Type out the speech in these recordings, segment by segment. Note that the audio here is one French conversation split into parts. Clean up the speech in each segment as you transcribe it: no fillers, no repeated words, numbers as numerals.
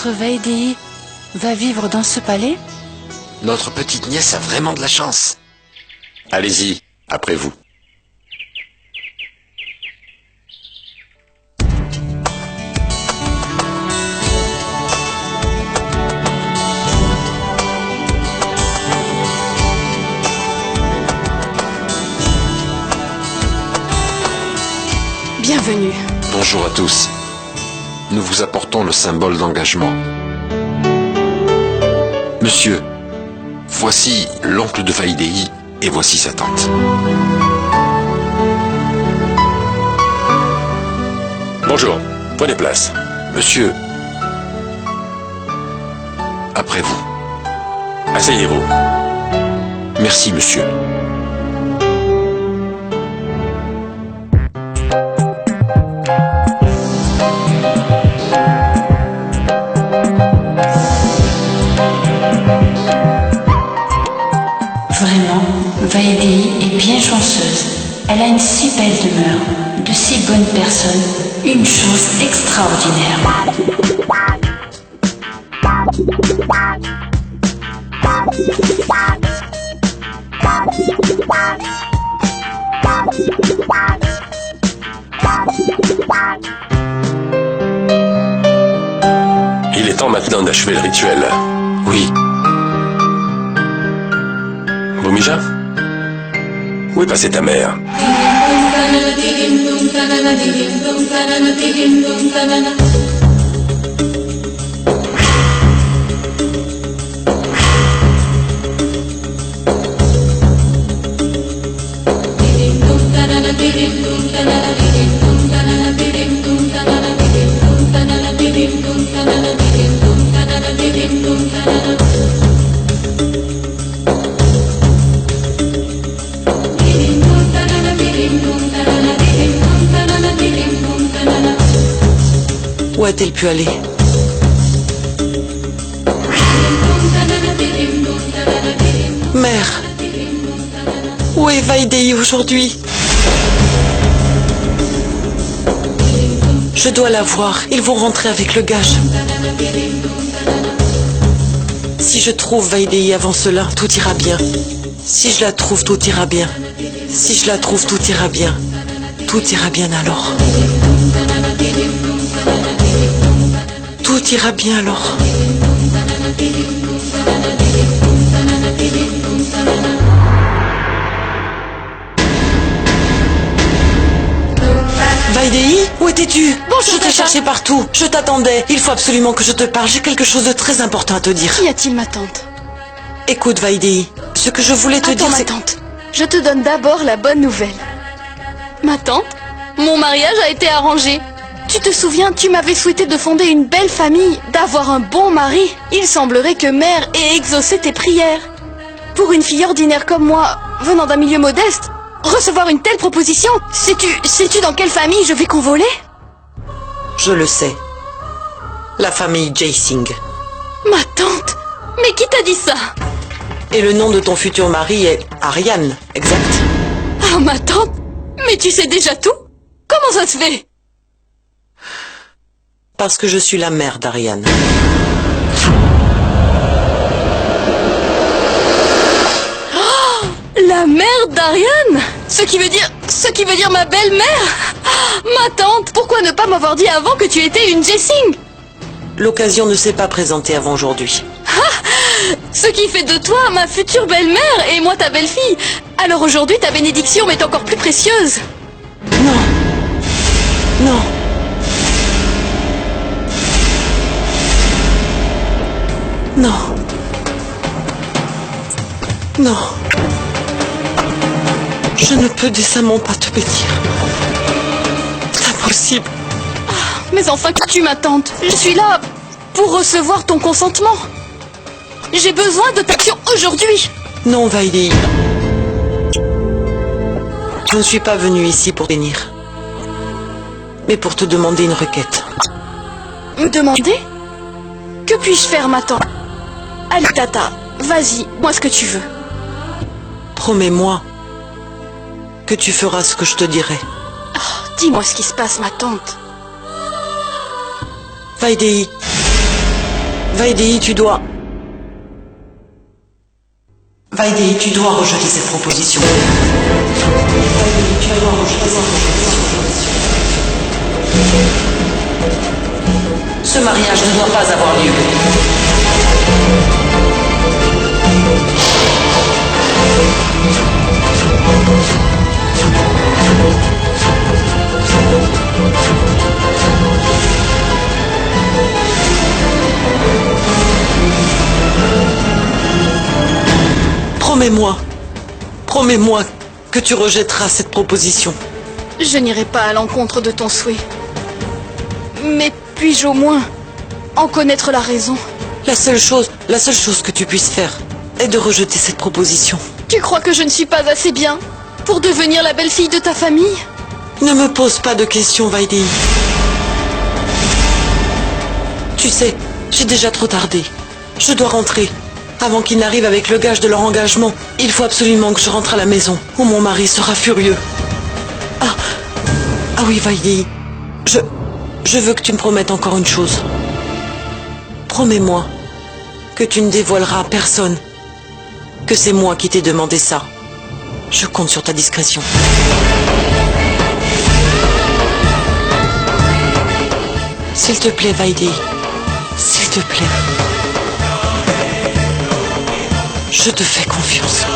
Notre Vaidéhi va vivre dans ce palais? Notre petite nièce a vraiment de la chance. Allez-y, après vous. Bienvenue. Bonjour à tous. Nous vous apportons le symbole d'engagement. Monsieur, voici l'oncle de Vaidéhi et voici sa tante. Bonjour, prenez place. Monsieur, après vous. Asseyez-vous. Merci, monsieur. Vraiment, Vaidéhi est bien chanceuse. Elle a une si belle demeure, de si bonnes personnes, une chose extraordinaire. Il est temps maintenant d'achever le rituel. Oui, Bhumija? Où est passée ta mère? Où a-t-elle pu aller? Mère, où est Vaidéhi aujourd'hui? Je dois la voir, ils vont rentrer avec le gage. Si je trouve Vaidéhi avant cela, tout ira bien. Si je la trouve, tout ira bien. Si je la trouve, tout ira bien. Tout ira bien alors. Tout ira bien alors. Vaidéhi, où étais-tu? Bonjour, Je t'ai papa. cherché partout. Je t'attendais. Il faut absolument que je te parle. J'ai quelque chose de très important à te dire. Qu'y a-t-il, ma tante? Écoute, Vaidéhi, ce que je voulais te Attends, dire, ma c'est... tante. Je te donne d'abord la bonne nouvelle. Ma tante, mon mariage a été arrangé. Tu te souviens, tu m'avais souhaité de fonder une belle famille, d'avoir un bon mari. Il semblerait que mère ait exaucé tes prières. Pour une fille ordinaire comme moi, venant d'un milieu modeste, recevoir une telle proposition, sais-tu dans quelle famille je vais convoler? Je le sais. La famille Jae-sing. Ma tante, mais qui t'a dit ça? Et le nom de ton futur mari est Ariane, exact? Ah, ma tante, mais tu sais déjà tout? Comment ça se fait? Parce que je suis la mère d'Ariane. La mère d'Ariane? Ce qui veut dire ma belle-mère? Ah, ma tante, pourquoi ne pas m'avoir dit avant que tu étais une Jae-sing? L'occasion ne s'est pas présentée avant aujourd'hui. Ce qui fait de toi ma future belle-mère et moi ta belle-fille. Alors aujourd'hui ta bénédiction m'est encore plus précieuse. Non. Non. Non. Non. Je ne peux décemment pas te bénir. C'est impossible. Mais enfin que tu ma tante, je suis là pour recevoir ton consentement. J'ai besoin de ta action aujourd'hui. Non, Vaidéhi. Je ne suis pas venu ici pour bénir, mais pour te demander une requête. Me demander? Que puis-je faire ma tante? Allez tata, vas-y, moi ce que tu veux. Promets-moi que tu feras ce que je te dirai. Dis-moi ce qui se passe ma tante. Vaidéhi, Vaidéi, tu dois... Vaidéi, tu dois rejeter cette proposition. Vaidéi, tu dois rejeter cette proposition. Ce mariage ne doit pas avoir lieu. Promets-moi que tu rejetteras cette proposition. Je n'irai pas à l'encontre de ton souhait. Mais puis-je au moins en connaître la raison? La seule chose que tu puisses faire est de rejeter cette proposition. Tu crois que je ne suis pas assez bien pour devenir la belle-fille de ta famille? Ne me pose pas de questions, Vaidéi. Tu sais, j'ai déjà trop tardé. Je dois rentrer. Avant qu'ils n'arrivent avec le gage de leur engagement, il faut absolument que je rentre à la maison, où mon mari sera furieux. Ah oui, Vaidéi. Je veux que tu me promettes encore une chose. Promets-moi que tu ne dévoileras à personne que c'est moi qui t'ai demandé ça. Je compte sur ta discrétion. S'il te plaît, Vaidéi. S'il te plaît. Je te fais confiance.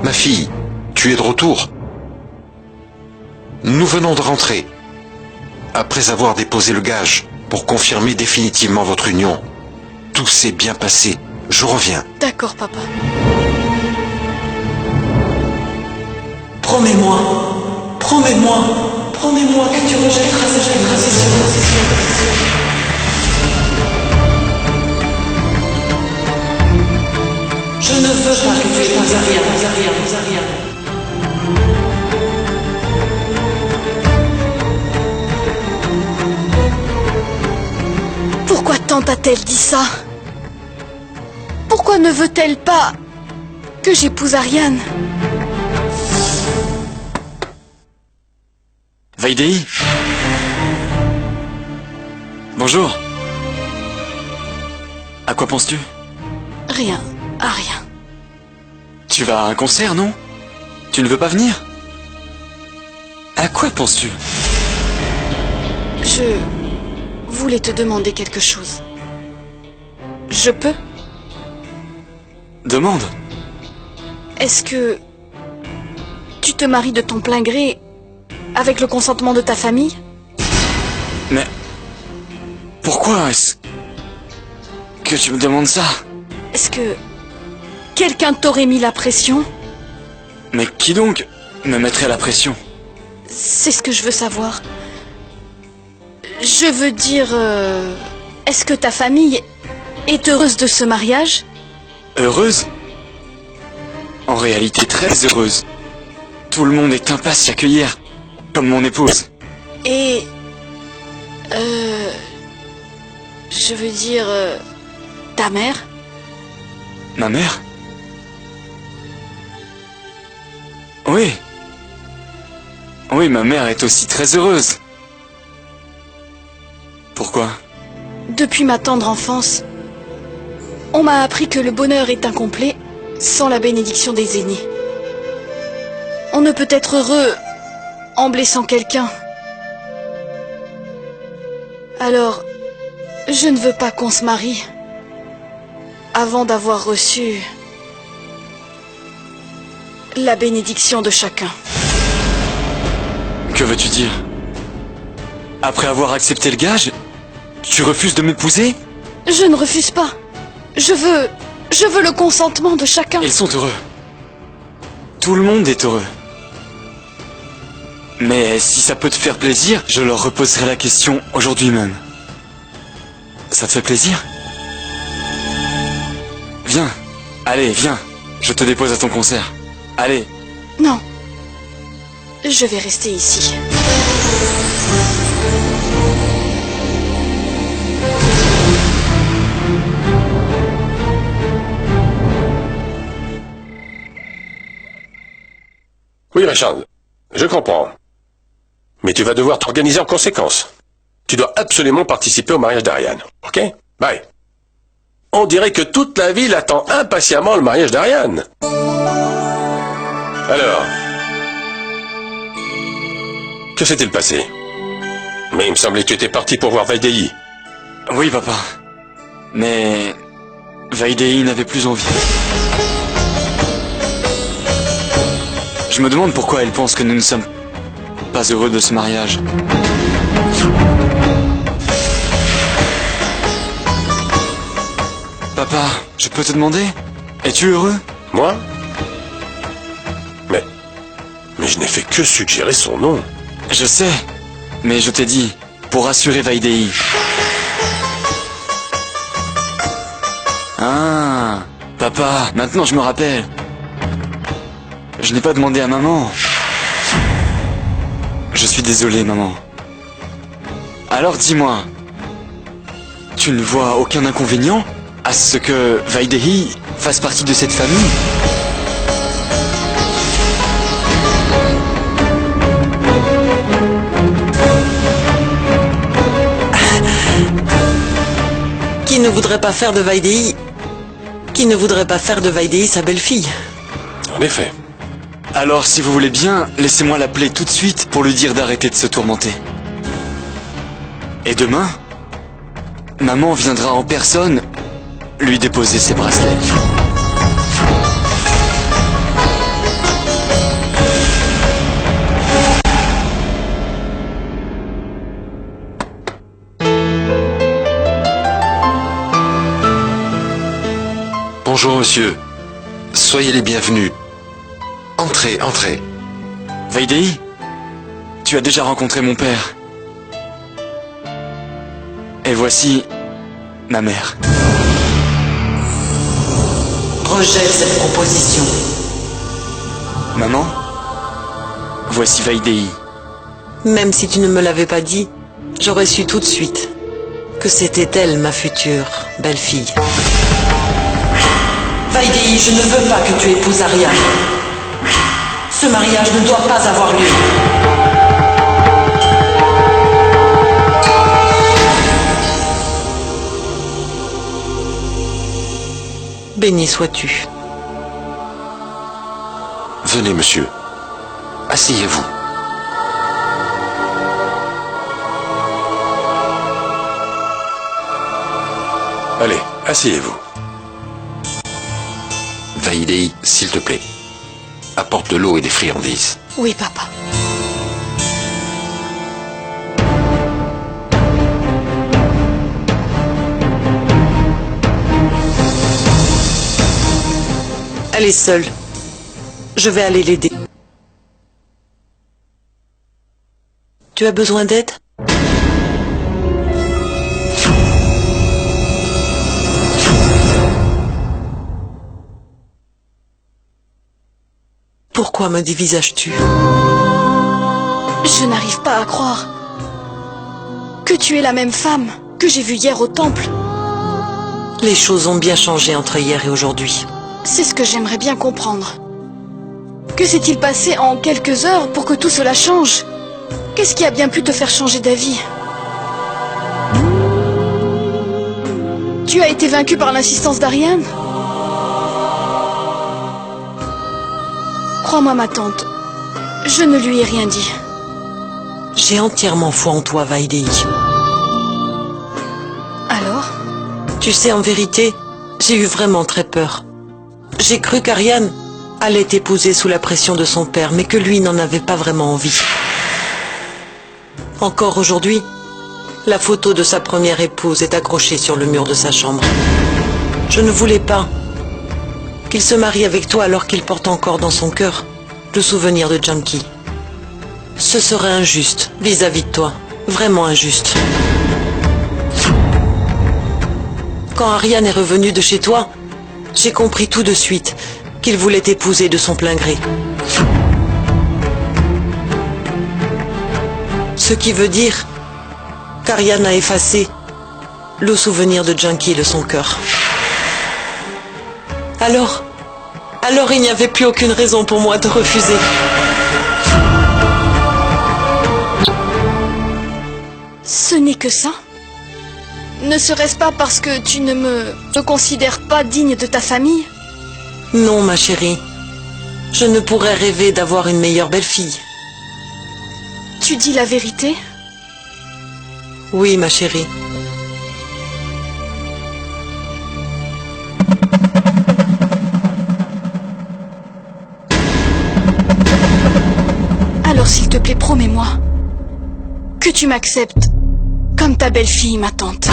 Ma fille, tu es de retour. Nous venons de rentrer. Après avoir déposé le gage pour confirmer définitivement votre union. Tout s'est bien passé. Je reviens. D'accord, papa. Promets-moi que tu rejetteras cette proposition. Je ne veux pas que tu épouses rien. Pourquoi tant a-t-elle dit ça? Pourquoi ne veut-elle pas que j'épouse Ariane? Vaidéi. Bonjour. À quoi penses-tu? Rien, à rien. Tu vas à un concert, non? Tu ne veux pas venir? À quoi penses-tu? Je voulais te demander quelque chose. Je peux? Demande. Est-ce que tu te maries de ton plein gré avec le consentement de ta famille? Mais pourquoi est-ce que tu me demandes ça? Est-ce que quelqu'un t'aurait mis la pression? Mais qui donc me mettrait la pression? C'est ce que je veux savoir. Je veux dire, est-ce que ta famille est heureuse de ce mariage? Heureuse? En réalité très heureuse. Tout le monde est impatient d'y accueillir, comme mon épouse. Et... je veux dire... ta mère? Ma mère? Oui. Oui, ma mère est aussi très heureuse. Pourquoi? Depuis ma tendre enfance, on m'a appris que le bonheur est incomplet sans la bénédiction des aînés. On ne peut être heureux en blessant quelqu'un. Alors, je ne veux pas qu'on se marie avant d'avoir reçu la bénédiction de chacun. Que veux-tu dire? Après avoir accepté le gage, tu refuses de m'épouser? Je ne refuse pas. Je veux le consentement de chacun. Ils sont heureux. Tout le monde est heureux. Mais si ça peut te faire plaisir, je leur reposerai la question aujourd'hui même. Ça te fait plaisir? Viens. Allez, viens. Je te dépose à ton concert. Allez. Non. Je vais rester ici. Oui, Richard, je comprends. Mais tu vas devoir t'organiser en conséquence. Tu dois absolument participer au mariage d'Ariane, ok? Bye. On dirait que toute la ville attend impatiemment le mariage d'Ariane. Alors, que s'est-il passé? Mais il me semblait que tu étais parti pour voir Vaidéhi. Oui, papa. Mais... Vaidéhi n'avait plus envie. Je me demande pourquoi elle pense que nous ne sommes pas heureux de ce mariage. Papa, je peux te demander? Es-tu heureux? Moi? Mais je n'ai fait que suggérer son nom. Je sais, mais je t'ai dit, pour rassurer Vaidéhi. Ah, papa, maintenant je me rappelle. Je n'ai pas demandé à maman. Je suis désolé, maman. Alors dis-moi, tu ne vois aucun inconvénient à ce que Vaidéhi fasse partie de cette famille? Qui ne voudrait pas faire de Vaidéhi? Qui ne voudrait pas faire de Vaidéhi sa belle-fille? En effet. Alors, si vous voulez bien, laissez-moi l'appeler tout de suite pour lui dire d'arrêter de se tourmenter. Et demain, maman viendra en personne lui déposer ses bracelets. Bonjour, monsieur. Soyez les bienvenus. Entrez, entrez. Vaidéhi, tu as déjà rencontré mon père. Et voici ma mère. Rejette cette proposition. Maman, voici Vaidéhi. Même si tu ne me l'avais pas dit, j'aurais su tout de suite que c'était elle, ma future belle-fille. Vaidéhi, je ne veux pas que tu épouses Ariane. Ce mariage ne doit pas avoir lieu. Béni sois-tu. Venez, monsieur. Asseyez-vous. Allez, asseyez-vous. Vaidéhi, s'il te plaît. Apporte de l'eau et des friandises. Oui, papa. Elle est seule. Je vais aller l'aider. Tu as besoin d'aide? Pourquoi me dévisages-tu? Je n'arrive pas à croire que tu es la même femme que j'ai vue hier au temple. Les choses ont bien changé entre hier et aujourd'hui. C'est ce que j'aimerais bien comprendre. Que s'est-il passé en quelques heures pour que tout cela change? Qu'est-ce qui a bien pu te faire changer d'avis? Tu as été vaincu par l'insistance d'Ariane? Crois-moi, ma tante, je ne lui ai rien dit. J'ai entièrement foi en toi, Vaidéhi. Alors? Tu sais, en vérité, j'ai eu vraiment très peur. J'ai cru qu'Ariane allait t'épouser sous la pression de son père, mais que lui n'en avait pas vraiment envie. Encore aujourd'hui, la photo de sa première épouse est accrochée sur le mur de sa chambre. Je ne voulais pas qu'il se marie avec toi alors qu'il porte encore dans son cœur le souvenir de Janki. Ce serait injuste vis-à-vis de toi. Vraiment injuste. Quand Ariane est revenu de chez toi, j'ai compris tout de suite qu'il voulait t'épouser de son plein gré. Ce qui veut dire qu'Ariane a effacé le souvenir de Junkie de son cœur. Alors il n'y avait plus aucune raison pour moi de refuser. Ce n'est que ça? Ne serait-ce pas parce que tu ne me considères pas digne de ta famille? Non, ma chérie. Je ne pourrais rêver d'avoir une meilleure belle-fille. Tu dis la vérité? Oui, ma chérie. Alors s'il te plaît, promets-moi que tu m'acceptes comme ta belle-fille, ma tante.